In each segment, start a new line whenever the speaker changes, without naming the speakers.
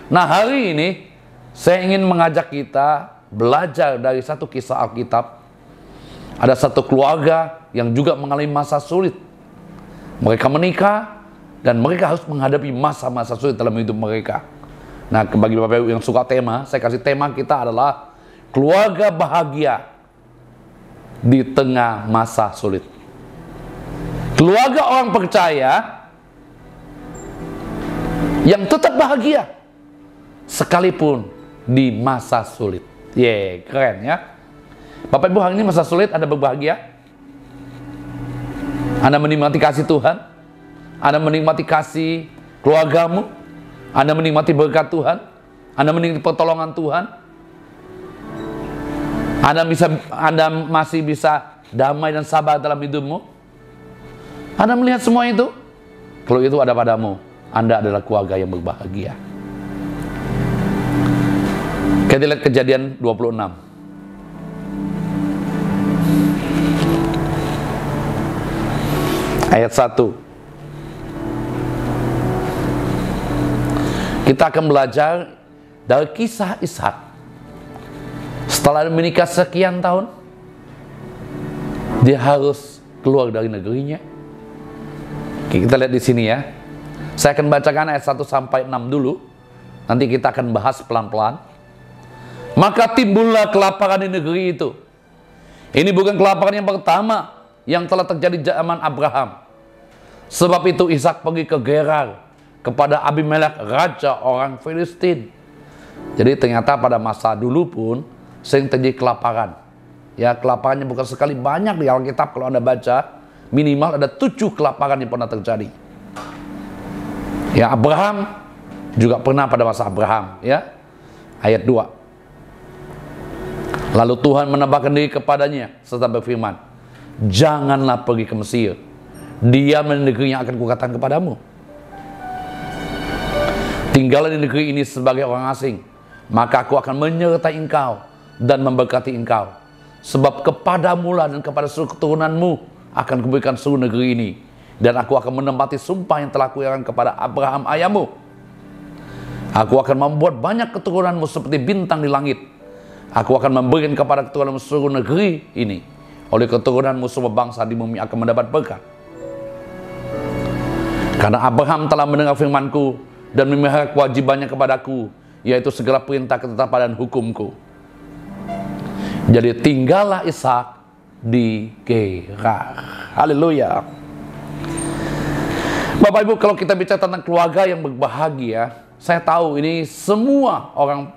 Nah, hari ini saya ingin mengajak kita belajar dari satu kisah Alkitab. Ada satu keluarga yang juga mengalami masa sulit. Mereka menikah dan mereka harus menghadapi masa-masa sulit dalam hidup mereka. Nah, bagi Bapak Ibu yang suka tema, saya kasih tema kita adalah keluarga bahagia di tengah masa sulit. Keluarga orang percaya yang tetap bahagia sekalipun di masa sulit. Keren ya. Bapak Ibu, hari ini masa sulit Anda berbahagia? Anda menikmati kasih Tuhan? Anda menikmati kasih keluargamu? Anda menikmati berkat Tuhan? Anda menikmati pertolongan Tuhan? Anda masih bisa damai dan sabar dalam hidupmu? Anda melihat semua itu? Kalau itu ada padamu, Anda adalah keluarga yang berbahagia. Kita lihat Kejadian 26. Ayat 1. Kita akan belajar dari kisah Ishak. Setelah menikah sekian tahun, dia harus keluar dari negerinya. Kita lihat di sini ya. Saya akan bacakan ayat 1 sampai 6 dulu. Nanti kita akan bahas pelan-pelan. Maka timbullah kelaparan di negeri itu. Ini bukan kelaparan yang pertama yang telah terjadi zaman Abraham. Sebab itu Ishak pergi ke Gerar kepada Abimelek, raja orang Filistin. Jadi ternyata pada masa dulu pun sering terjadi kelaparan. Ya, kelaparannya bukan sekali, banyak di Alkitab. Kalau Anda baca, minimal ada 7 kelaparan yang pernah terjadi. Ya, Abraham juga pernah pada masa Abraham. Ya, ayat 2. Lalu Tuhan menambahkan diri kepadanya serta berfirman, janganlah pergi ke Mesir. Diam di negeri yang akan kukatakan kepadamu. Tinggallah di negeri ini sebagai orang asing. Maka aku akan menyertai engkau dan memberkati engkau. Sebab kepadamulah dan kepada seluruh keturunanmu akan kuberikan seluruh negeri ini. Dan aku akan menempati sumpah yang telah kuiyakan kepada Abraham ayahmu. Aku akan membuat banyak keturunanmu seperti bintang di langit. Aku akan memberikan kepada keturunanmu seluruh negeri ini. Oleh keturunanmu semua bangsa di bumi akan mendapat berkat. Karena Abraham telah mendengar firmanku dan memelihara kewajibannya kepadaku, yaitu segala perintah, ketetapan dan hukumku. Jadi tinggallah Ishak di Gerar. Haleluya. Bapak Ibu, kalau kita bicara tentang keluarga yang berbahagia, saya tahu ini semua orang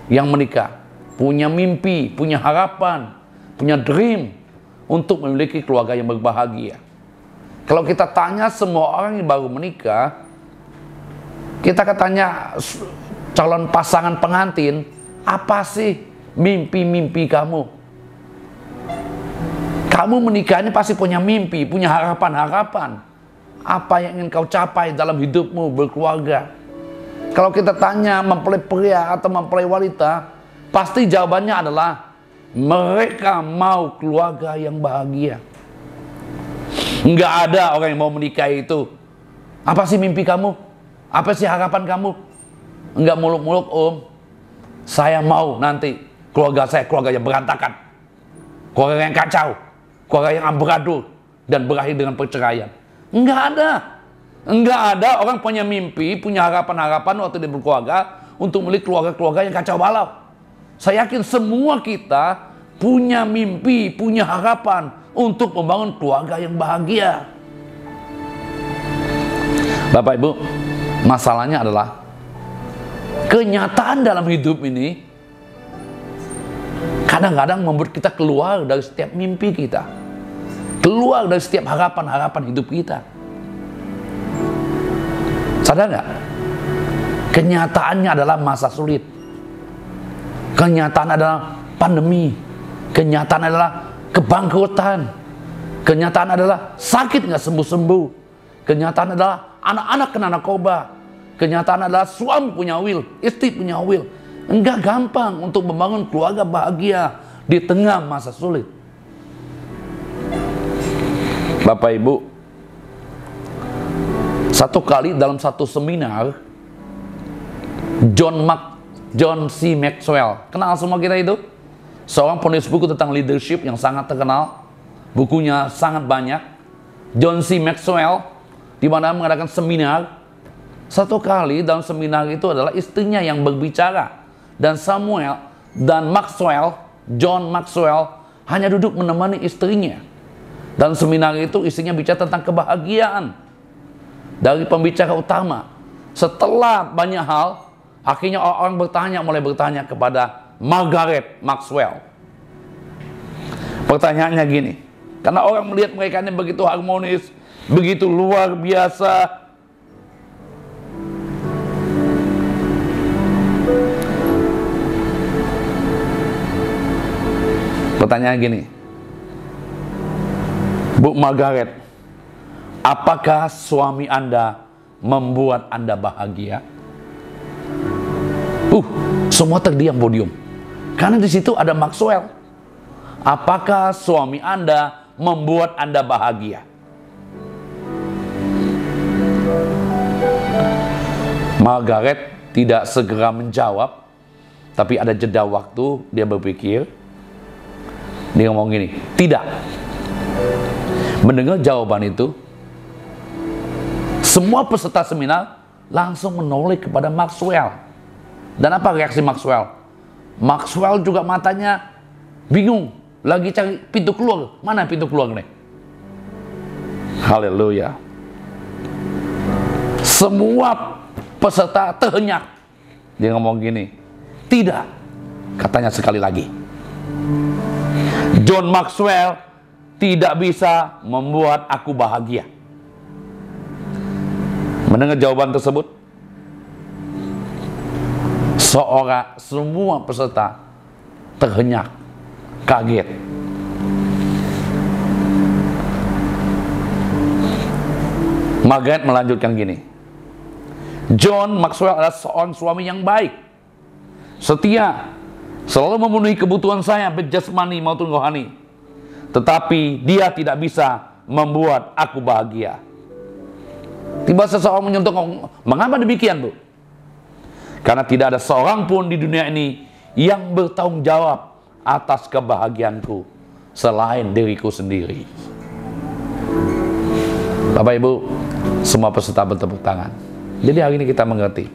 yang menikah punya mimpi, punya harapan, punya dream untuk memiliki keluarga yang berbahagia. Kalau kita tanya semua orang yang baru menikah, kita akan tanya calon pasangan pengantin, apa sih mimpi-mimpi kamu? Kamu menikah ini pasti punya mimpi, punya harapan-harapan. Apa yang ingin kau capai dalam hidupmu berkeluarga? Kalau kita tanya mempelai pria atau mempelai wanita, pasti jawabannya adalah mereka mau keluarga yang bahagia. Enggak ada orang yang mau menikah itu. Apa sih mimpi kamu? Apa sih harapan kamu? Enggak muluk-muluk, Om. Saya mau nanti keluarga saya keluarga yang berantakan. Keluarga yang kacau. Keluarga yang amburadul. Dan berakhir dengan perceraian. Enggak ada. Enggak ada orang punya mimpi, punya harapan-harapan waktu dia berkeluarga untuk memiliki keluarga-keluarga yang kacau balau. Saya yakin semua kita punya mimpi, punya harapan untuk membangun keluarga yang bahagia. Bapak Ibu, masalahnya adalah kenyataan dalam hidup ini kadang-kadang membuat kita keluar dari setiap mimpi kita, keluar dari setiap harapan-harapan hidup kita. Sadar nggak? Kenyataannya adalah masa sulit. Kenyataan adalah pandemi. Kenyataan adalah kebangkrutan. Kenyataan adalah sakit nggak sembuh-sembuh. Kenyataan adalah anak-anak kena narkoba. Kenyataan adalah suami punya will, istri punya will. Enggak gampang untuk membangun keluarga bahagia di tengah masa sulit. Bapak Ibu, satu kali dalam satu seminar, John C. Maxwell. Kenal semua kita itu? Seorang penulis buku tentang leadership yang sangat terkenal. Bukunya sangat banyak. John C. Maxwell, di mana mengadakan seminar. Satu kali dalam seminar itu adalah istrinya yang berbicara. Dan John Maxwell, hanya duduk menemani istrinya. Dan seminar itu istrinya bicara tentang kebahagiaan. Dari pembicara utama. Setelah banyak hal, akhirnya orang mulai bertanya kepada Margaret Maxwell. Pertanyaannya gini, karena orang melihat mereka ini begitu harmonis, begitu luar biasa. Pertanyaan gini, Bu Margaret, apakah suami Anda membuat Anda bahagia? Semua terdiam podium. Karena di situ ada Maxwell. Apakah suami Anda membuat Anda bahagia? Margaret tidak segera menjawab, tapi ada jeda waktu, dia berpikir. Dia ngomong gini, tidak. Mendengar jawaban itu, semua peserta seminar langsung menoleh kepada Maxwell. Dan apa reaksi Maxwell? Maxwell juga matanya bingung, lagi cari pintu keluar. Mana pintu keluar nih? Haleluya. Semua peserta terhenyak. Dia ngomong gini, tidak. Katanya sekali lagi, John Maxwell tidak bisa membuat aku bahagia. Mendengar jawaban tersebut, semua peserta terhenyak, kaget. Margaret melanjutkan gini, John Maxwell adalah seorang suami yang baik, setia, selalu memenuhi kebutuhan saya baik jasmani maupun rohani. Tetapi dia tidak bisa membuat aku bahagia. Tiba seseorang menyentuh, mengapa demikian, Bu? Karena tidak ada seorang pun di dunia ini yang bertanggung jawab atas kebahagiaanku selain diriku sendiri. Bapak Ibu, semua peserta bertepuk tangan. Jadi hari ini kita mengerti,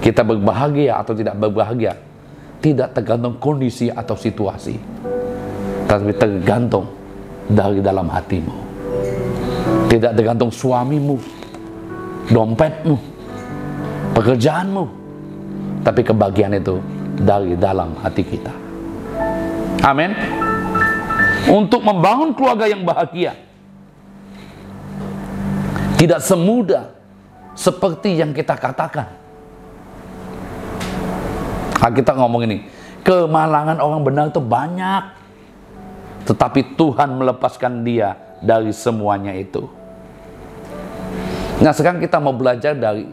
kita berbahagia atau tidak berbahagia tidak tergantung kondisi atau situasi, tapi tergantung dari dalam hatimu. Tidak tergantung suamimu, dompetmu, pekerjaanmu, tapi kebahagiaan itu dari dalam hati kita. Amin. Untuk membangun keluarga yang bahagia tidak semudah seperti yang kita katakan. Kita ngomong ini, kemalangan orang benar itu banyak, tetapi Tuhan melepaskan dia dari semuanya itu. Nah, sekarang kita mau belajar dari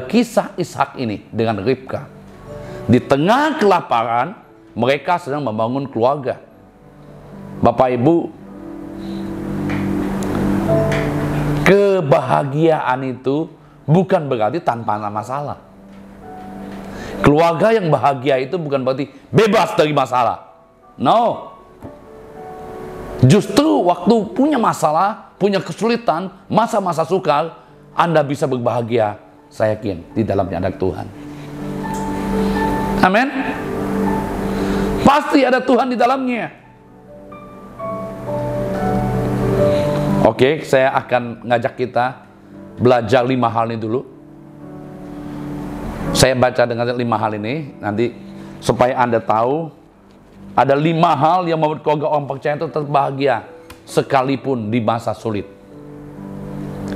kisah Ishak ini dengan Ribka. Di tengah kelaparan, mereka sedang membangun keluarga. Bapak Ibu, kebahagiaan itu bukan berarti tanpa masalah. Keluarga yang bahagia itu bukan berarti bebas dari masalah. No. Justru waktu punya masalah, punya kesulitan, masa-masa sukar, Anda bisa berbahagia, saya yakin, di dalamnya ada Tuhan. Amin. Pasti ada Tuhan di dalamnya. Oke, saya akan ngajak kita belajar 5 hal ini dulu. Saya baca dengan 5 hal ini, nanti supaya Anda tahu ada 5 hal yang membuat keluarga orang percaya itu tetap bahagia sekalipun di masa sulit.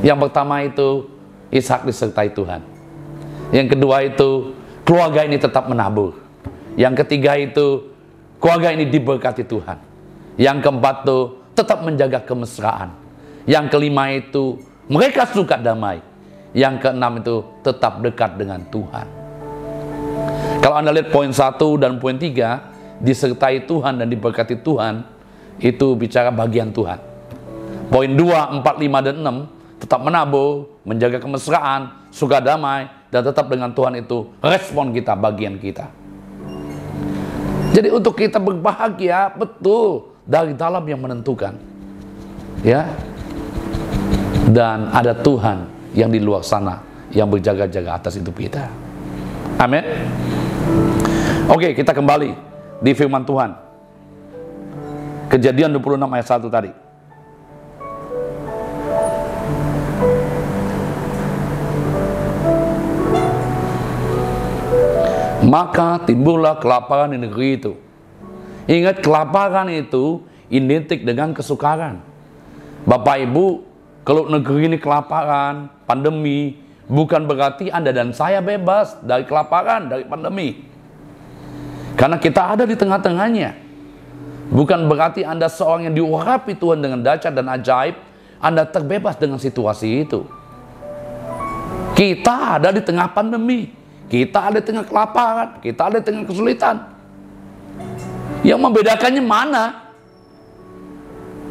Yang pertama itu, Ishak disertai Tuhan. Yang kedua itu, keluarga ini tetap menabur. Yang ketiga itu, keluarga ini diberkati Tuhan. Yang keempat itu, tetap menjaga kemesraan. Yang kelima itu, mereka suka damai. Yang keenam itu, tetap dekat dengan Tuhan. Kalau Anda lihat poin 1 dan poin 3, disertai Tuhan dan diberkati Tuhan, itu bicara bagian Tuhan. Poin 2, 4, 5, dan 6, tetap menabur, menjaga kemesraan, suka damai, dan tetap dengan Tuhan itu respon kita, bagian kita. Jadi untuk kita berbahagia betul dari dalam yang menentukan, ya. Dan ada Tuhan yang di luar sana yang berjaga-jaga atas hidup kita. Amin. Oke, kita kembali di firman Tuhan. Kejadian 26 ayat 1 tadi. Maka timbullah kelaparan di negeri itu. Ingat, kelaparan itu identik dengan kesukaran. Bapak Ibu, kalau negeri ini kelaparan, pandemi, bukan berarti Anda dan saya bebas dari kelaparan, dari pandemi. Karena kita ada di tengah-tengahnya. Bukan berarti Anda seorang yang diurapi Tuhan dengan dahsyat dan ajaib, Anda terbebas dengan situasi itu. Kita ada di tengah pandemi, kita ada di tengah kelaparan, kita ada di tengah kesulitan. Yang membedakannya mana?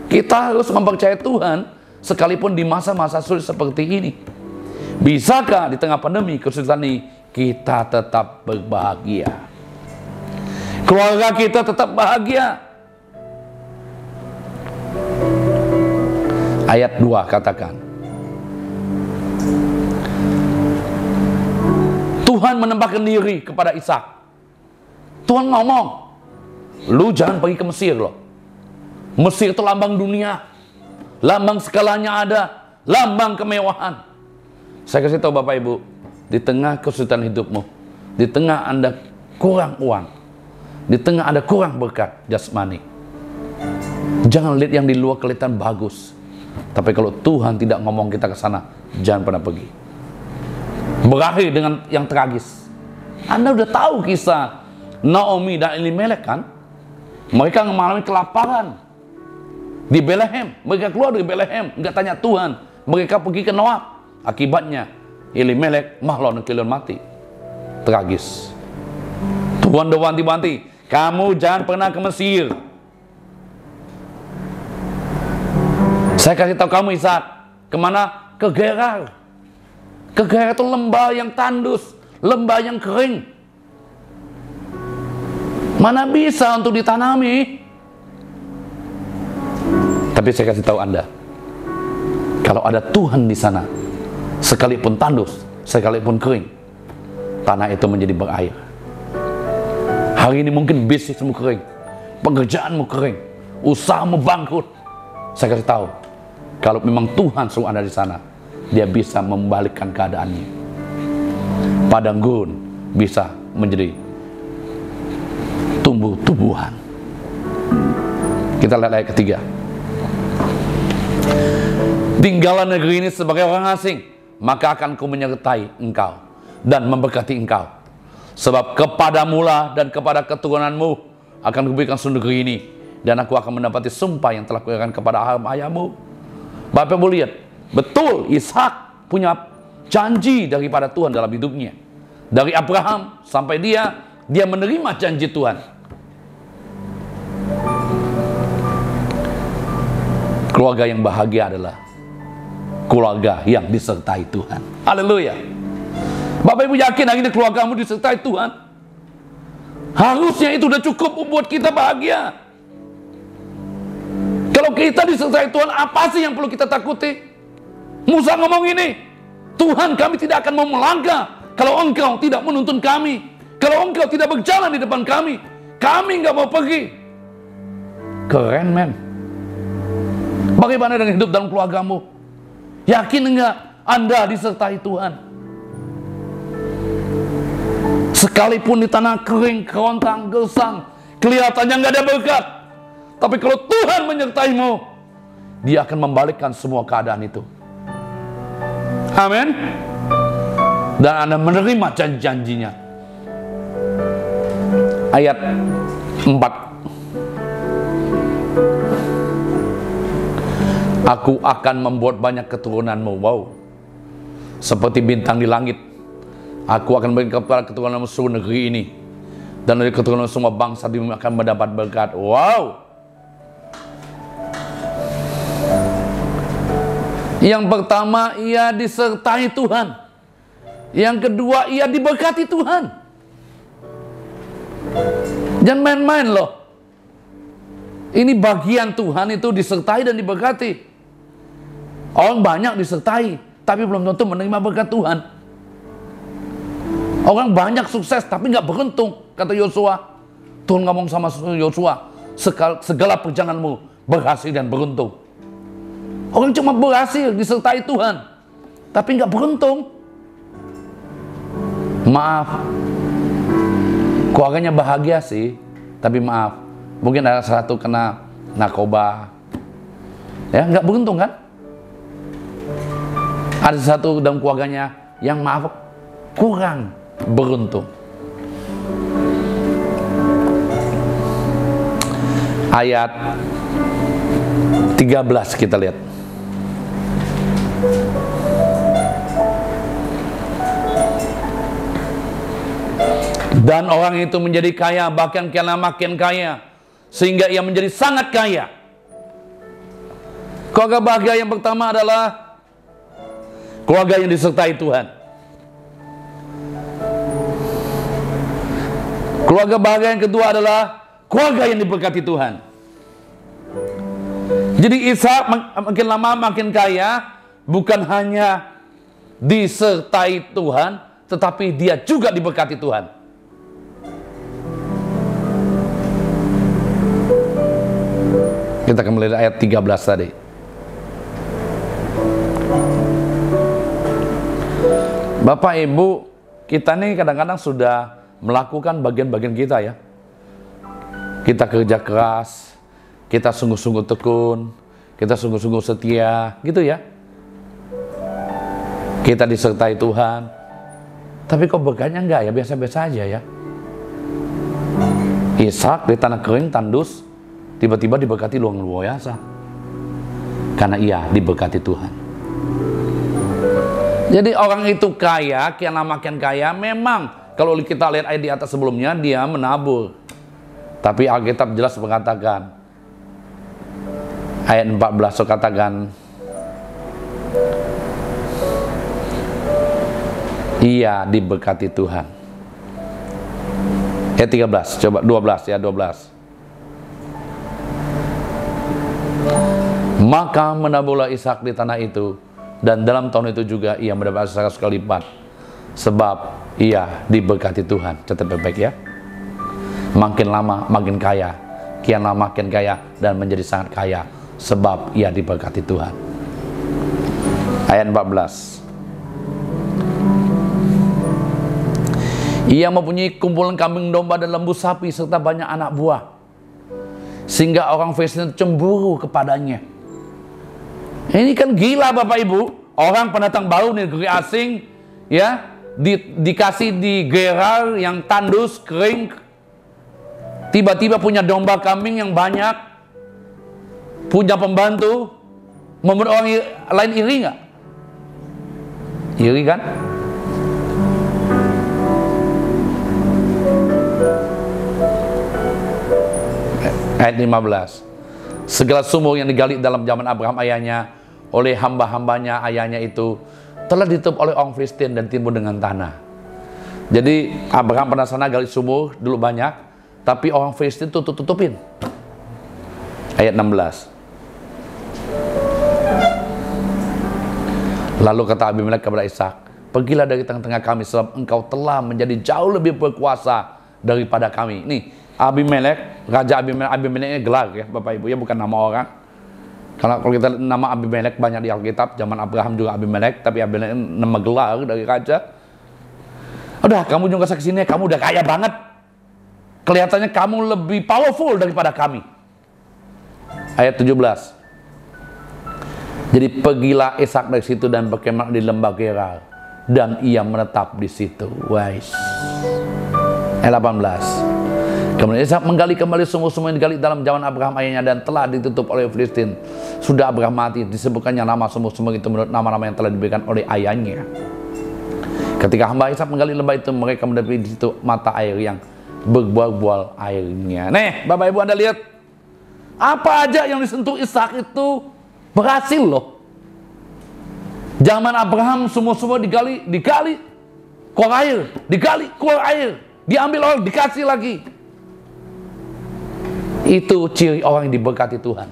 Kita harus mempercayai Tuhan sekalipun di masa-masa sulit seperti ini. Bisakah di tengah pandemi, kesulitan ini, kita tetap berbahagia? Keluarga kita tetap bahagia. Ayat 2 katakan, Tuhan menempatkan diri kepada Ishak. Tuhan ngomong, lu jangan pergi ke Mesir loh. Mesir itu lambang dunia, lambang segalanya ada, lambang kemewahan. Saya kasih tahu Bapak Ibu, di tengah kesulitan hidupmu, di tengah Anda kurang uang, di tengah Anda kurang berkat jasmani, jangan lihat yang di luar kelihatan bagus. Tapi kalau Tuhan tidak ngomong kita ke sana, jangan pernah pergi. Berakhir dengan yang tragis. Anda udah tahu kisah Naomi dan Elimelek kan? Mereka mengalami kelaparan di Bethlehem. Mereka keluar dari Bethlehem, nggak tanya Tuhan. Mereka pergi ke Moab. Akibatnya Elimelek mahlon kelihatan mati. Tragis. Tuhan udah wanti-wanti, kamu jangan pernah ke Mesir. Saya kasih tahu kamu Ishak, kemana? Ke Gerar. Ke Gerar itu lembah yang tandus, lembah yang kering. Mana bisa untuk ditanami? Tapi saya kasih tahu Anda, kalau ada Tuhan di sana, sekalipun tandus, sekalipun kering, tanah itu menjadi berair. Hari ini mungkin bisnismu kering, pekerjaanmu kering, usahamu bangkrut. Saya kasih tahu, kalau memang Tuhan suruh Anda di sana, Dia bisa membalikkan keadaannya. Padang gurun bisa menjadi tumbuh-tumbuhan. Kita lihat ayat ketiga. Tinggallah negeri ini sebagai orang asing, maka akan ku menyertai engkau dan memberkati engkau. Sebab kepadamulah dan kepada keturunanmu akan kuberikan seluruh negeri ini, dan aku akan mendapati sumpah yang telah kuberikan kepada ayahmu. Bapak Ibu lihat, betul Ishak punya janji daripada Tuhan dalam hidupnya. Dari Abraham sampai dia menerima janji Tuhan. Keluarga yang bahagia adalah keluarga yang disertai Tuhan. Haleluya. Bapak Ibu yakin hari ini keluargamu disertai Tuhan? Harusnya itu udah cukup membuat kita bahagia. Kalau kita disertai Tuhan, apa sih yang perlu kita takuti? Musa ngomong ini, Tuhan, kami tidak akan mau melangkah kalau engkau tidak menuntun kami. Kalau engkau tidak berjalan di depan kami nggak mau pergi. Keren, men. Bagaimana dengan hidup dalam keluargamu? Yakin enggak Anda disertai Tuhan? Sekalipun di tanah kering, kerontang, gersang, kelihatannya nggak ada berkat, tapi kalau Tuhan menyertaimu, Dia akan membalikkan semua keadaan itu. Amin. Dan Anda menerima janji-janjinya. Ayat 4. Aku akan membuat banyak keturunanmu. Wow. Seperti bintang di langit. Aku akan berikan kepada keturunanmu seluruh negeri ini. Dan dari keturunan semua bangsa di bumi akan mendapat berkat. Wow. Yang pertama, ia disertai Tuhan. Yang kedua, ia diberkati Tuhan. Jangan main-main loh. Ini bagian Tuhan itu disertai dan diberkati. Orang banyak disertai, tapi belum tentu menerima berkat Tuhan. Orang banyak sukses, tapi nggak beruntung, kata Yosua. Tuhan ngomong sama Yosua, segala perjalananmu berhasil dan beruntung. Orang cuma berhasil disertai Tuhan, tapi nggak beruntung. Maaf, keluarganya bahagia sih, tapi maaf, mungkin ada satu kena narkoba, ya nggak beruntung kan? Ada satu dalam keluarganya yang maaf kurang beruntung. Ayat 13 kita lihat. Dan orang itu menjadi kaya, bahkan karena makin kaya, sehingga ia menjadi sangat kaya. Keluarga bahagia yang pertama adalah keluarga yang disertai Tuhan. Keluarga bahagia yang kedua adalah keluarga yang diberkati Tuhan. Jadi Ishak makin lama makin kaya, bukan hanya disertai Tuhan, tetapi dia juga diberkati Tuhan. Kita kembali ke ayat 13 tadi. Bapak Ibu, kita nih kadang-kadang sudah melakukan bagian-bagian kita ya. Kita kerja keras, kita sungguh-sungguh tekun, kita sungguh-sungguh setia, gitu ya. Kita disertai Tuhan. Tapi kok berkatnya enggak ya, biasa-biasa aja ya. Ishak di tanah kering, tandus, tiba-tiba diberkati luar biasa. Karena ia diberkati Tuhan. Jadi orang itu kaya, kian lama makin kaya. Memang kalau kita lihat ayat di atas sebelumnya, dia menabur. Tapi Alkitab jelas mengatakan, ayat 14 katakan, ia diberkati Tuhan. Ayat 13, coba 12 ya, 12. Maka menaburlah Ishak di tanah itu, dan dalam tahun itu juga ia mendapat 100 kali lipat, sebab ia diberkati Tuhan. Catat baik-baik ya. Makin lama makin kaya, kian lama makin kaya, dan menjadi sangat kaya, sebab ia diberkati Tuhan. Ayat 14. Ia mempunyai kumpulan kambing domba dan lembu sapi serta banyak anak buah, sehingga orang Filistin cemburu kepadanya. Ini kan gila Bapak Ibu, orang pendatang baru negeri asing ya, dikasih di Gerar yang tandus, kering, tiba-tiba punya domba kambing yang banyak, punya pembantu, membuat orang lain iri nggak? Iri kan? Ayat 15. Segala sumur yang digali dalam zaman Abraham ayahnya oleh hamba-hambanya ayahnya itu telah ditutup oleh orang Filistin dan timbul dengan tanah. Jadi Abraham pernah sana gali sumur dulu banyak, tapi orang Filistin tutupin. Ayat 16. Lalu kata Abimelek kepada Ishak, pergilah dari tengah-tengah kami, sebab engkau telah menjadi jauh lebih berkuasa daripada kami. Nih, Abimelek, Raja Abimelek ini gelar ya Bapak Ibu ya, bukan nama orang. Kalau kita nama Abimelek banyak di Alkitab, zaman Abraham juga Abimelek, tapi Abimelek nama gelar dari raja. Udah, kamu juga kesini, kamu udah kaya banget. Kelihatannya kamu lebih powerful daripada kami. Ayat 17. Jadi pergilah Ishak dari situ dan berkemah di lembah Gerar, dan ia menetap di situ. Wais. Ayat 18. Kemudian Ishak menggali kembali sumur-sumur yang digali dalam zaman Abraham ayahnya dan telah ditutup oleh Filistin. Sudah Abraham mati, disebutkannya nama sumur-sumur itu menurut nama-nama yang telah diberikan oleh ayahnya. Ketika hamba Ishak menggali lembah itu, mereka mendapati di situ mata air yang berbual-bual airnya. Nih, Bapak Ibu Anda lihat, apa aja yang disentuh Ishak itu berhasil loh. Zaman Abraham sumur-sumur digali, Keluar air, digali, keluar air, diambil orang, dikasih lagi. Itu ciri orang yang diberkati Tuhan.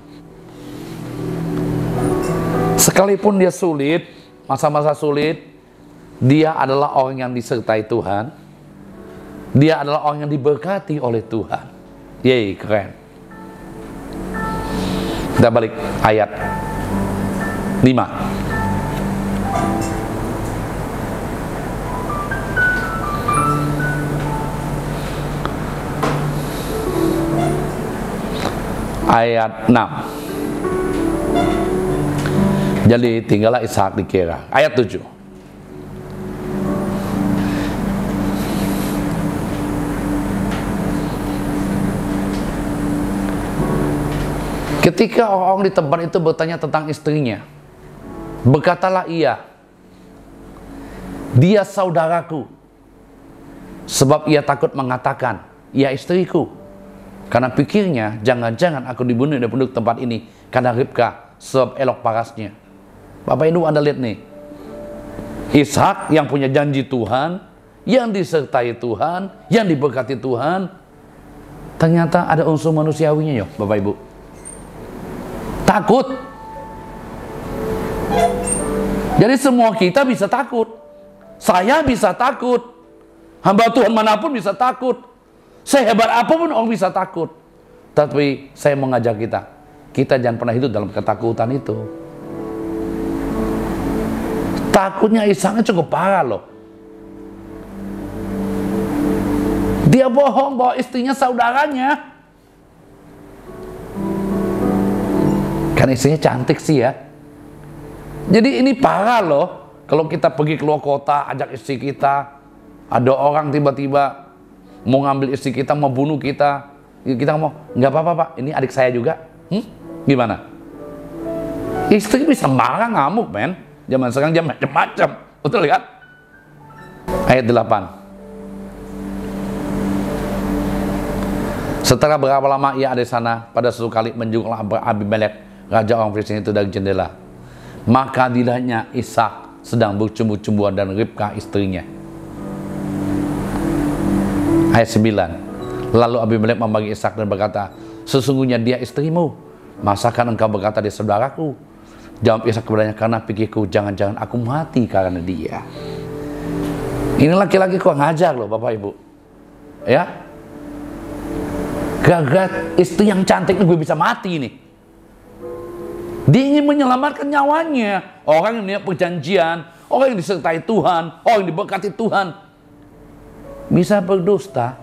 Sekalipun dia sulit, masa-masa sulit, dia adalah orang yang disertai Tuhan. Dia adalah orang yang diberkati oleh Tuhan. Yeay, keren. Kita balik ayat 5. Ayat 6. Jadi tinggallah Ishak di Gerar. Ayat 7. Ketika orang-orang di tempat itu bertanya tentang istrinya, berkatalah ia, dia saudaraku, sebab ia takut mengatakan, ia istriku, karena pikirnya jangan-jangan aku dibunuh di penduduk tempat ini karena Ribka, sebab elok parasnya. Bapak Ibu, Anda lihat nih, Ishak yang punya janji Tuhan, yang disertai Tuhan, yang diberkati Tuhan, ternyata ada unsur manusiawinya ya Bapak Ibu. Takut. Jadi semua kita bisa takut. Saya bisa takut. Hamba Tuhan manapun bisa takut. Sehebat apapun orang bisa takut. Tapi saya mengajak kita jangan pernah hidup dalam ketakutan itu. Takutnya Ishaknya cukup parah loh. Dia bohong bahwa istrinya saudaranya. Kan istrinya cantik sih ya. Jadi ini parah loh. Kalau kita pergi keluar kota, ajak istri kita, ada orang tiba-tiba mau ngambil istri kita, mau bunuh kita. Kita ngomong, nggak apa-apa Pak, ini adik saya juga. Gimana? Istri bisa marah, ngamuk men. Zaman sekarang dia macam-macam. Betul kan? Ayat 8. Setelah berapa lama ia ada di sana, pada suatu kali menjenguklah Abimelek, raja orang Filistin itu dari jendela. Maka dilihatnya Ishak sedang bercumbu-cumbuan dan Ribka istrinya. Ayat 9. Lalu Abimelek memanggil Ishak dan berkata, sesungguhnya dia istrimu. Masakan engkau berkata dia saudaraku? Jawab Ishak kepadanya, karena pikirku jangan-jangan aku mati karena dia. Ini laki-laki kurang ajar loh Bapak Ibu. Ya, gagal istri yang cantik ini gue bisa mati nih. Dia ingin menyelamatkan nyawanya. Orang yang punya perjanjian, orang yang disertai Tuhan, orang yang diberkati Tuhan, bisa berdusta.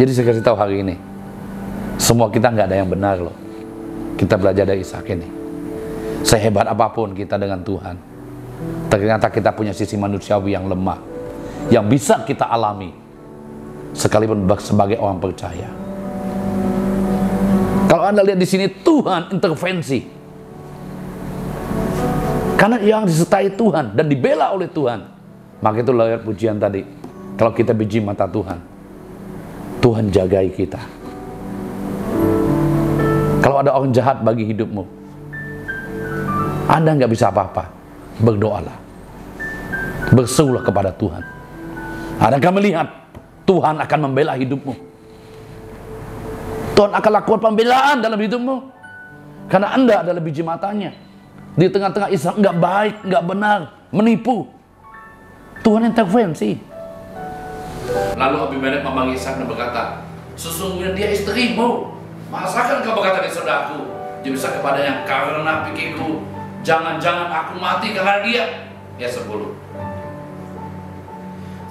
Jadi saya kasih tahu hari ini, semua kita nggak ada yang benar loh. Kita belajar dari Ishak ini. Sehebat apapun kita dengan Tuhan, ternyata kita punya sisi manusiawi yang lemah, yang bisa kita alami sekalipun sebagai orang percaya. Kalau Anda lihat di sini, Tuhan intervensi. Karena yang disertai Tuhan dan dibela oleh Tuhan. Maka itu layak pujian tadi. Kalau kita biji mata Tuhan, Tuhan jagai kita. Kalau ada orang jahat bagi hidupmu, Anda nggak bisa apa-apa. Berdoalah. Berserulah kepada Tuhan. Anda akan melihat Tuhan akan membela hidupmu. Tuhan akan lakukan pembelaan dalam hidupmu. Karena Anda adalah biji matanya. Di tengah-tengah Ishak nggak baik, nggak benar, menipu. Tuhan intervensi. Lalu Abimelek memanggil Ishak dan berkata, sesungguhnya dia istrimu. Masakan kau berkata dia saudaraku? Dia bisa kepadanya, karena pikirku jangan-jangan aku mati karena dia. Ya 10.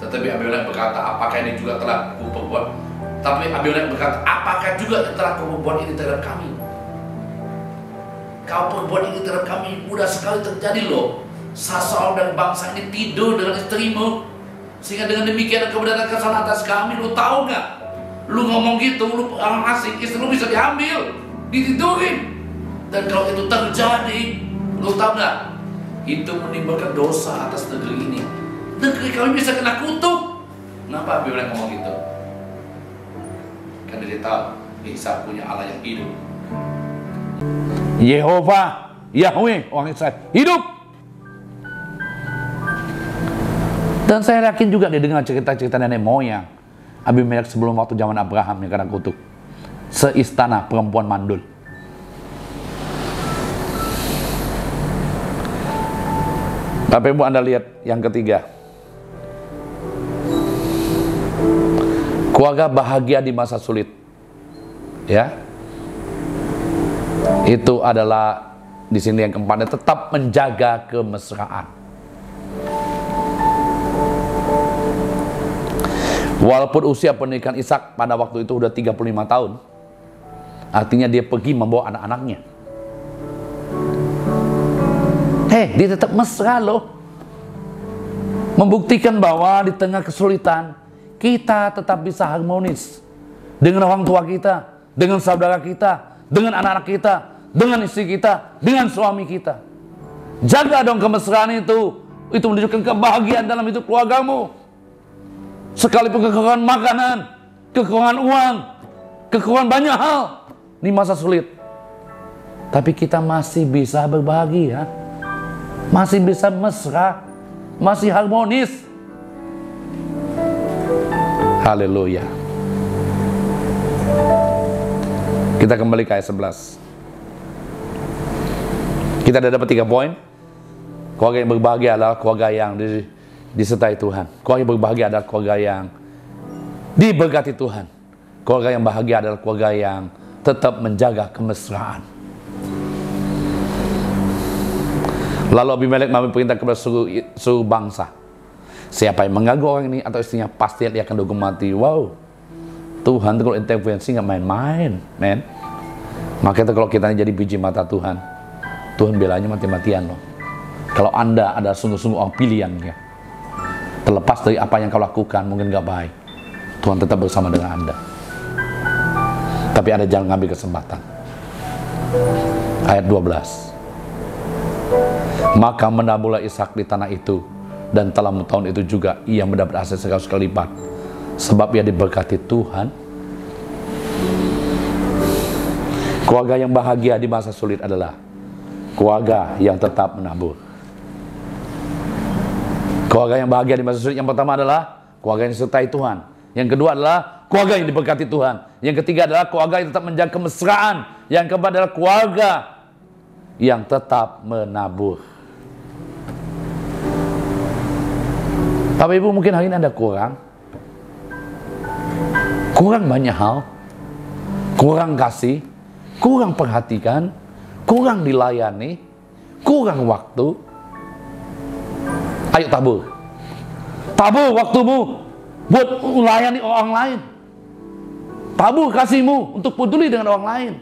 Tetapi Abimelek berkata, apakah ini juga telah kuperbuat? Tapi Abimelek berkata, apakah juga yang telah kau perbuat ini terhadap kami? Kau perbuat ini terhadap kami mudah sekali terjadi loh. Sasaul dan bangsa ini tidur dengan istrimu, sehingga dengan demikian kau mendatangkan kesalahan atas kami. Lu tahu nggak? Lu ngomong gitu, lu orang asing, istri lu bisa diambil, ditidurin. Dan kalau itu terjadi, lu tahu nggak? Itu menimbulkan dosa atas negeri ini. Negeri kami bisa kena kutuk. Kenapa Abimelek ngomong gitu? Karena dia tahu Ishak punya Allah yang hidup. Yehova, Yahweh, orang Israel hidup. Dan saya yakin juga dia dengar cerita-cerita nenek moyang Abimelek sebelum waktu zaman Abraham yang kena kutuk. Seistana perempuan mandul. Bapak Ibu, Anda lihat yang ketiga. Keluarga bahagia di masa sulit. Ya. Itu adalah di sini yang keempatnya, tetap menjaga kemesraan. Walaupun usia pernikahan Ishak pada waktu itu udah 35 tahun. Artinya dia pergi membawa anak-anaknya. Dia tetap mesra loh. Membuktikan bahwa di tengah kesulitan kita tetap bisa harmonis dengan orang tua kita, dengan saudara kita, dengan anak-anak kita, dengan istri kita, dengan suami kita. Jaga dong kemesraan itu. Itu menunjukkan kebahagiaan dalam hidup keluargamu. Sekalipun kekurangan makanan, kekurangan uang, kekurangan banyak hal di masa sulit, tapi kita masih bisa berbahagia, masih bisa mesra, masih harmonis. Haleluya. Kita kembali ke ayat 11. Kita ada dapat 3 poin. Keluarga yang berbahagia adalah keluarga yang disertai Tuhan. Keluarga yang berbahagia adalah keluarga yang diberkati Tuhan. Keluarga yang bahagia adalah keluarga yang tetap menjaga kemesraan. Lalu Abimelek memberi perintah kepada seluruh bangsa. Siapa yang mengganggu orang ini atau istrinya, pasti dia akan dihukum mati. Wow. Tuhan itu kalau intervensi nggak main-main, men. Makanya kalau kita jadi biji mata Tuhan, Tuhan belanya mati-matian loh. Kalau Anda ada sungguh-sungguh orang pilihannya, terlepas dari apa yang kau lakukan mungkin gak baik, Tuhan tetap bersama dengan Anda. Tapi Anda jangan ngambil kesempatan. Ayat 12. Maka menaburlah Ishak di tanah itu, dan dalam tahun itu juga ia mendapat hasil 100 kali lipat, sebab ia diberkati Tuhan. Keluarga yang bahagia di masa sulit adalah keluarga yang tetap menabur. Keluarga yang bahagia di masa sulit yang pertama adalah keluarga yang disertai Tuhan. Yang kedua adalah keluarga yang diberkati Tuhan. Yang ketiga adalah keluarga yang tetap menjaga kemesraan. Yang keempat adalah keluarga yang tetap menabur. Bapak Ibu, mungkin hari ini Anda kurang banyak hal, kurang kasih, kurang perhatikan, kurang dilayani, kurang waktu. Ayo tabur. Tabur waktumu buat melayani orang lain. Tabur kasihmu untuk peduli dengan orang lain.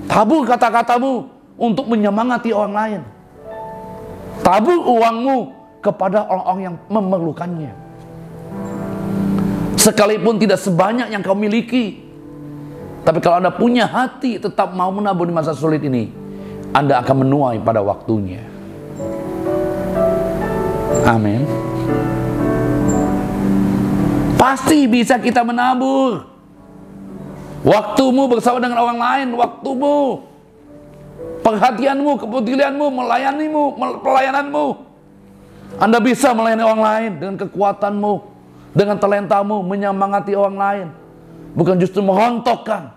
Tabur kata-katamu untuk menyemangati orang lain. Tabur uangmu kepada orang-orang yang memerlukannya. Sekalipun tidak sebanyak yang kau miliki, tapi kalau Anda punya hati tetap mau menabur di masa sulit ini, Anda akan menuai pada waktunya. Amin. Pasti bisa kita menabur. Waktumu bersama dengan orang lain, waktumu, perhatianmu, kepedulianmu, melayanimu, pelayananmu. Anda bisa melayani orang lain dengan kekuatanmu, dengan talentamu, menyemangati orang lain, bukan justru merontokkan.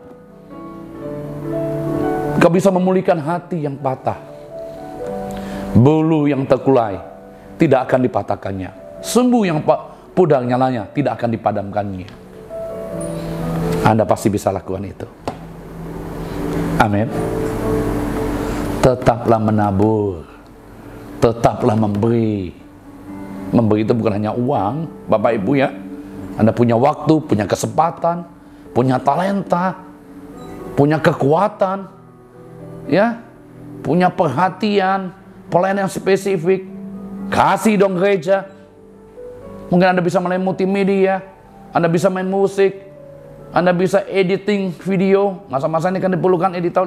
Kau bisa memulihkan hati yang patah, bulu yang terkulai tidak akan dipatahkannya, sembuh yang pudar nyalanya tidak akan dipadamkannya. Anda pasti bisa lakukan itu. Amin. Tetaplah menabur, tetaplah memberi. Memberi itu bukan hanya uang, Bapak Ibu ya. Anda punya waktu, punya kesempatan, punya talenta, punya kekuatan, ya, punya perhatian, pelayanan yang spesifik. Kasih dong gereja. Mungkin Anda bisa main multimedia, Anda bisa main musik, Anda bisa editing video. Masa-masa ini kan diperlukan editor.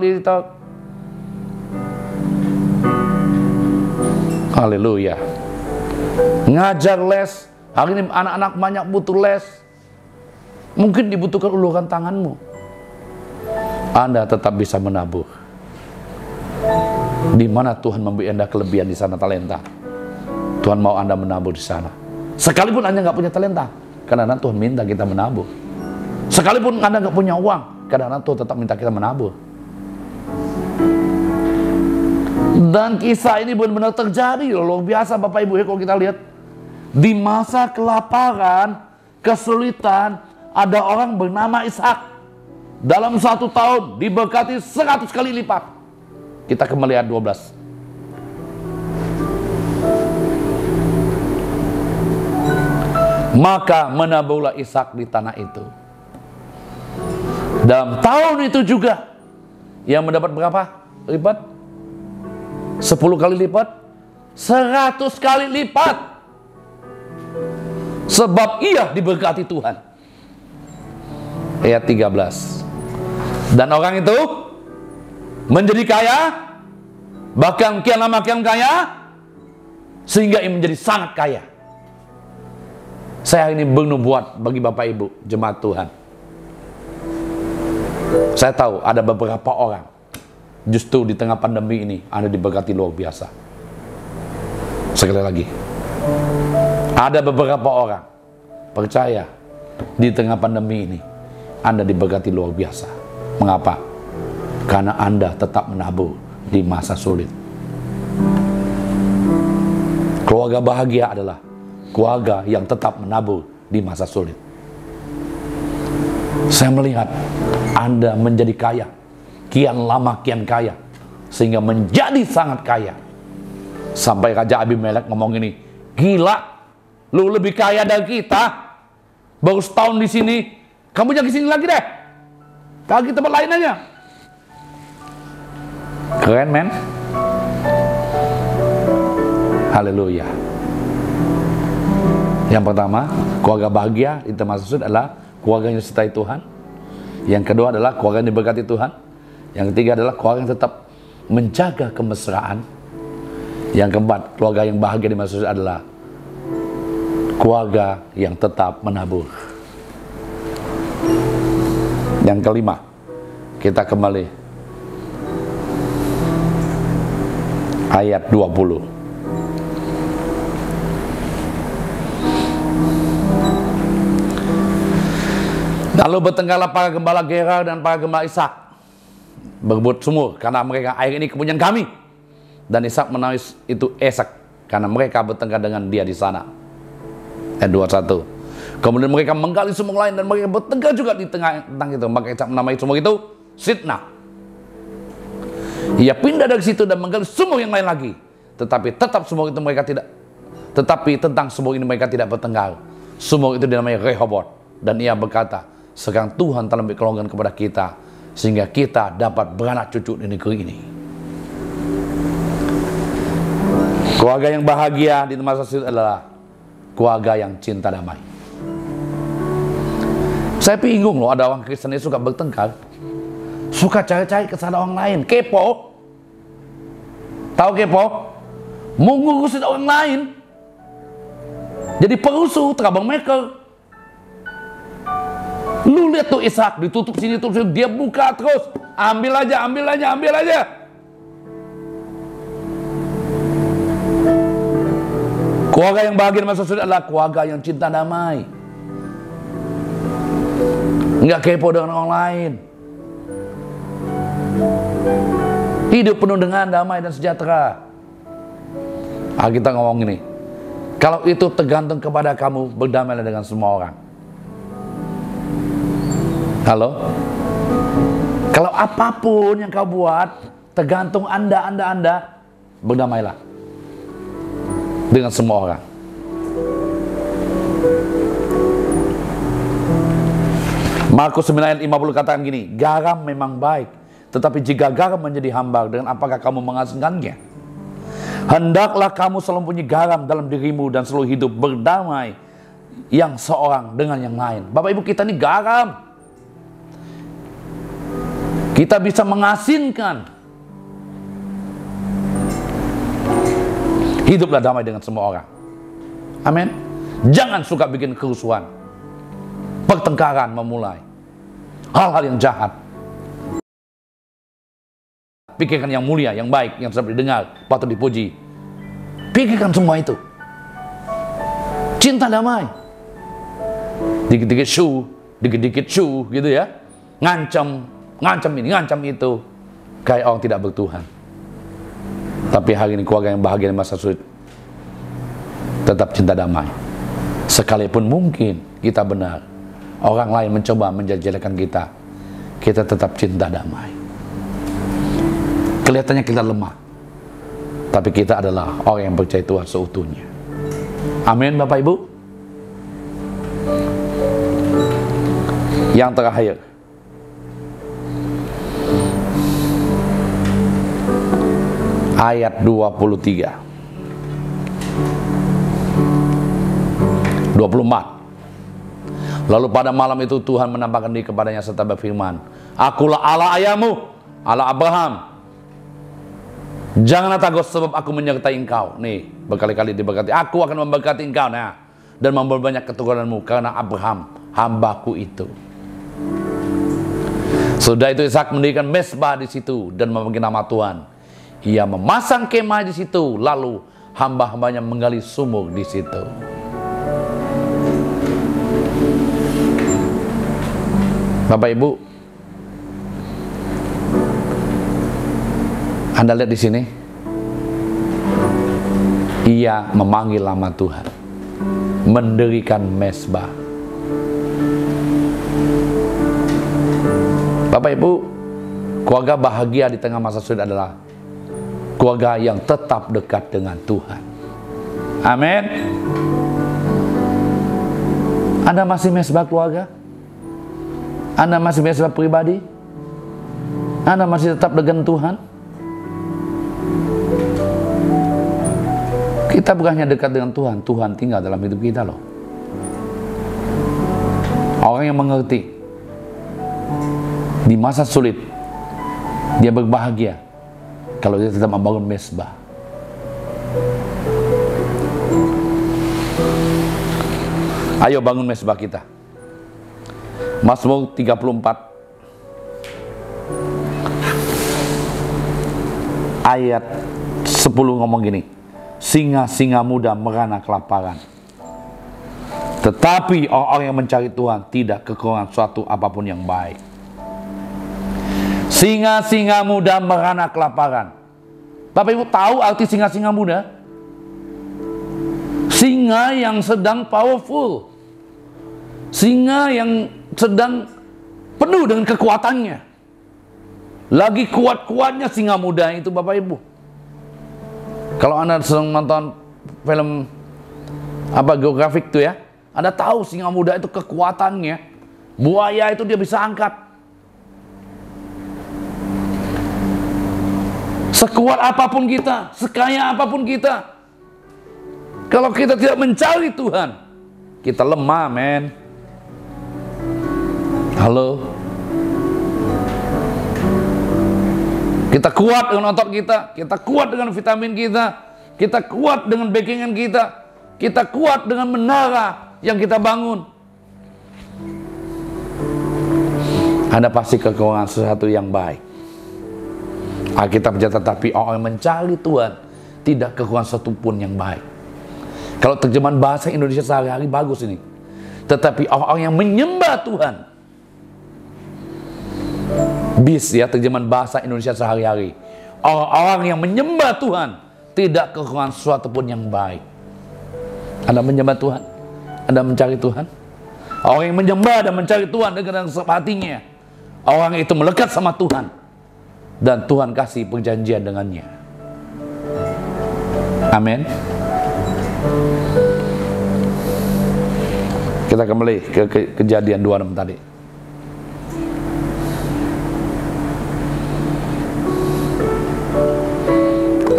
Haleluya. Ngajar les. Hari ini anak-anak banyak butuh les. Mungkin dibutuhkan uluran tanganmu. Anda tetap bisa menabur. Di mana Tuhan memberi Anda kelebihan di sana, talenta. Tuhan mau Anda menabur di sana. Sekalipun Anda nggak punya talenta, kadang-kadang Tuhan minta kita menabur. Sekalipun Anda nggak punya uang, kadang-kadang Tuhan tetap minta kita menabur. Dan kisah ini benar-benar terjadi, luar biasa Bapak Ibu ya. Kalau kita lihat di masa kelaparan, kesulitan, ada orang bernama Ishak. Dalam 1 tahun diberkati 100 kali lipat. Kita kembali ayat 12. Maka menaburlah Ishak di tanah itu. Dalam tahun itu juga yang mendapat berapa lipat? 10 kali lipat, 100 kali lipat. Sebab ia diberkati Tuhan. Ayat 13. Dan orang itu menjadi kaya, bahkan kian lama kian kaya, sehingga ia menjadi sangat kaya. Saya ini bernubuat bagi Bapak Ibu jemaat Tuhan. Saya tahu ada beberapa orang justru di tengah pandemi ini Anda diberkati luar biasa. Sekali lagi, ada beberapa orang percaya di tengah pandemi ini Anda diberkati luar biasa. Mengapa? Karena Anda tetap menabur di masa sulit. Keluarga bahagia adalah keluarga yang tetap menabur di masa sulit. Saya melihat Anda menjadi kaya, kian lama kian kaya, sehingga menjadi sangat kaya. Sampai Raja Abimelek ngomong ini, gila, lu lebih kaya dari kita, baru setahun di sini, kamu jangan kesini lagi deh, pergi tempat lain aja. Keren men. Haleluya. Yang pertama, keluarga bahagia itu maksud adalah keluarga yang disertai Tuhan. Yang kedua adalah keluarga yang diberkati Tuhan. Yang ketiga adalah keluarga yang tetap menjaga kemesraan. Yang keempat, keluarga yang bahagia dimaksud adalah keluarga yang tetap menabur. Yang kelima, kita kembali ayat 20. Lalu bertengkarlah para gembala Gerar dan para gembala Ishak, berebut sumur karena mereka, air ini kepunyaan kami. Dan Ishak menamai itu Esek karena mereka bertengkar dengan dia di sana. Ayat 21. Kemudian mereka menggali sumur lain dan mereka bertengkar juga di tengah tentang itu. Maka Ishak menamai sumur itu Sitnah. Ia pindah dari situ dan menggali sumur yang lain lagi. Tetapi tetap sumur itu mereka tidak. Tetapi tentang sumur ini mereka tidak bertengkar. Sumur itu dinamai Rehoboth. Dan ia berkata, sekarang Tuhan telah memberi kelonggaran kepada kita sehingga kita dapat beranak cucu di negeri ini. Keluarga yang bahagia di masa sulit adalah keluarga yang cinta damai. Saya bingung loh, ada orang Kristen yang suka bertengkar, suka cari-cari kesalahan orang lain, kepo. Tahu kepo? Mau ngurusin orang lain, jadi perusuh, troublemaker. Lu lihat tuh Ishak, ditutup sini, tutup sini, dia buka terus, ambil aja, ambil aja, ambil aja. Keluarga yang bahagia masa sulit adalah keluarga yang cinta damai, nggak kepo dengan orang lain, hidup penuh dengan damai dan sejahtera. Kita ngomong ini, kalau itu tergantung kepada kamu, berdamailah dengan semua orang. Halo? Kalau apapun yang kau buat tergantung Anda, berdamailah dengan semua orang. Markus 9 ayat 50 katakan gini, garam memang baik, tetapi jika garam menjadi hambar, dengan apakah kamu mengasingkannya? Hendaklah kamu selalu punya garam dalam dirimu dan selalu hidup berdamai yang seorang dengan yang lain. Bapak Ibu, kita ini garam. Kita bisa mengasinkan. Hiduplah damai dengan semua orang. Amin. Jangan suka bikin kerusuhan, pertengkaran memulai, hal-hal yang jahat. Pikirkan yang mulia, yang baik, yang sedap didengar, patut dipuji. Pikirkan semua itu. Cinta damai. Dikit-dikit su gitu ya. Ngancam ini, ngancam itu. Kayak orang tidak bertuhan. Tapi hari ini keluarga yang bahagia di masa sulit tetap cinta damai. Sekalipun mungkin kita benar, orang lain mencoba menjelek-jelekan kita, kita tetap cinta damai. Kelihatannya kita lemah, tapi kita adalah orang yang percaya Tuhan seutuhnya. Amin, Bapak Ibu. Yang terakhir, ayat 23, 24. Lalu pada malam itu Tuhan menampakkan diri kepadanya serta berfirman, Akulah Allah ayahmu, Allah Abraham. Janganlah takut sebab aku menyertai engkau. Nih, berkali-kali diberkati. Aku akan memberkati engkau, dan memperbanyak keturunanmu karena Abraham, hambaku itu. Sudah itu Ishak mendirikan mezbah di situ dan memanggil nama Tuhan. Ia memasang kemah di situ, lalu hamba-hambanya menggali sumur di situ. Bapak Ibu, Anda lihat di sini, ia memanggil nama Tuhan, mendirikan mezbah. Bapak Ibu, keluarga bahagia di tengah masa sulit adalah keluarga yang tetap dekat dengan Tuhan. Amin. Anda masih mezbah keluarga? Anda masih mezbah pribadi? Anda masih tetap dengan Tuhan? Kita bukan hanya dekat dengan Tuhan, Tuhan tinggal dalam hidup kita loh. Orang yang mengerti di masa sulit dia berbahagia kalau dia tetap membangun mezbah. Ayo bangun mezbah kita. Mazmur 34 ayat 10 ngomong gini, singa-singa muda merana kelaparan, tetapi orang-orang yang mencari Tuhan tidak kekurangan suatu apapun yang baik. Singa-singa muda merana kelaparan. Bapak Ibu tahu arti singa-singa muda? Singa yang sedang powerful, singa yang sedang penuh dengan kekuatannya. Lagi kuat-kuatnya singa muda itu, Bapak Ibu. Kalau Anda sedang nonton film geografik tuh ya, Anda tahu singa muda itu kekuatannya. Buaya itu dia bisa angkat. Sekuat apapun kita, sekaya apapun kita, kalau kita tidak mencari Tuhan, kita lemah, men. Halo. Kita kuat dengan otot kita kuat dengan vitamin kita kuat dengan backingan kita kuat dengan menara yang kita bangun. Anda pasti kekurangan sesuatu yang baik. Alkitab berkata, tetapi orang yang mencari Tuhan tidak kekurangan satu pun yang baik. Kalau terjemahan bahasa Indonesia sehari-hari bagus ini. Tetapi orang yang menyembah Tuhan, BIS ya, terjemahan bahasa Indonesia sehari-hari, orang-orang yang menyembah Tuhan tidak kekurangan sesuatu pun yang baik. Anda menyembah Tuhan? Anda mencari Tuhan? Orang yang menyembah dan mencari Tuhan dengan hatinya, orang itu melekat sama Tuhan, dan Tuhan kasih perjanjian dengannya. Amin. Kita kembali ke Kejadian 26 tadi.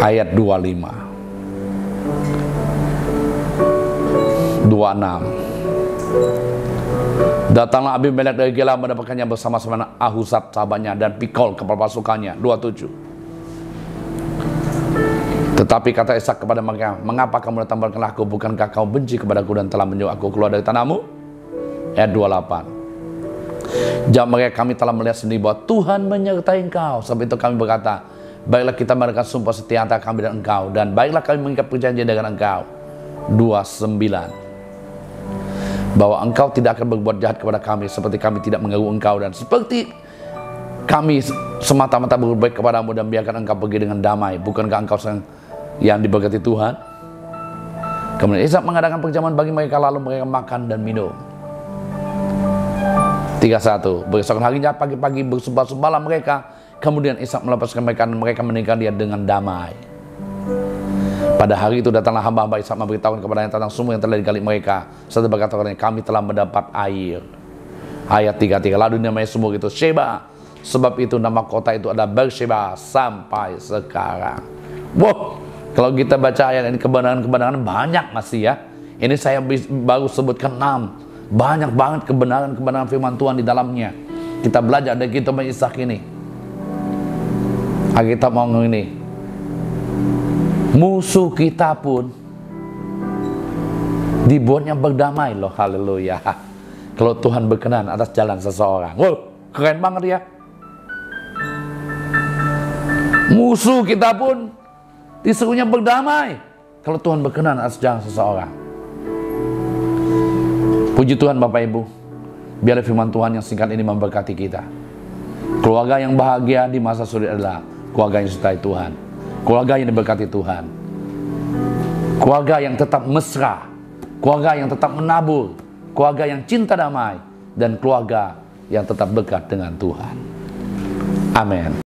Ayat 25, 26. Datanglah Abimelek dari Gela mendapatkannya bersama-sama Ahuzat sahabatnya dan Pikol kepala pasukannya. 27. Tetapi kata Ishak kepada mereka, mengapa kamu datang berkenlah aku? Bukankah kau benci kepadaku dan telah menyuruh aku keluar dari tanahmu? Ayat 28. Jawab mereka, kami telah melihat sendiri bahwa Tuhan menyertai engkau. Sebab itu kami berkata, baiklah kita mengadakan sumpah setia antara kami dan engkau, dan baiklah kami mengikat perjanjian dengan engkau. 29. bahwa engkau tidak akan berbuat jahat kepada kami seperti kami tidak mengganggu engkau, dan seperti kami semata-mata berbuat baik kepadamu, dan biarkan engkau pergi dengan damai. Bukankah engkau yang diberkati Tuhan? Kemudian Ishak mengadakan perjamuan bagi mereka, lalu mereka makan dan minum. 31. Besokan harinya pagi-pagi bersumpah-sumpahlah mereka. Kemudian Ishak melepaskan mereka dan mereka meninggal dia dengan damai. Pada hari itu datanglah hamba-hamba Ishak memberitahukan kepadanya tentang sumur yang telah digali mereka, serta berkata kepadanya, kami telah mendapat air. Ayat 33. Lalu namanya sumur itu Sheba, sebab itu nama kota itu adalah Beersheba sampai sekarang. Wow, kalau kita baca ayat ini kebenaran-kebenaran banyak masih ya. Ini saya baru sebutkan 6. Banyak banget kebenaran-kebenaran firman Tuhan di dalamnya. Kita belajar dari kitab Ishak ini. Kita mau ini. Musuh kita pun dibuatnya berdamai loh, haleluya. Kalau Tuhan berkenan atas jalan seseorang. Wow, keren banget ya. Musuh kita pun disuruhnya berdamai kalau Tuhan berkenan atas jalan seseorang. Puji Tuhan Bapak Ibu, biarlah firman Tuhan yang singkat ini memberkati kita. Keluarga yang bahagia di masa sulit adalah keluarga yang disertai Tuhan, keluarga yang diberkati Tuhan, keluarga yang tetap mesra, keluarga yang tetap menabur, keluarga yang cinta damai, dan keluarga yang tetap dekat dengan Tuhan. Amin.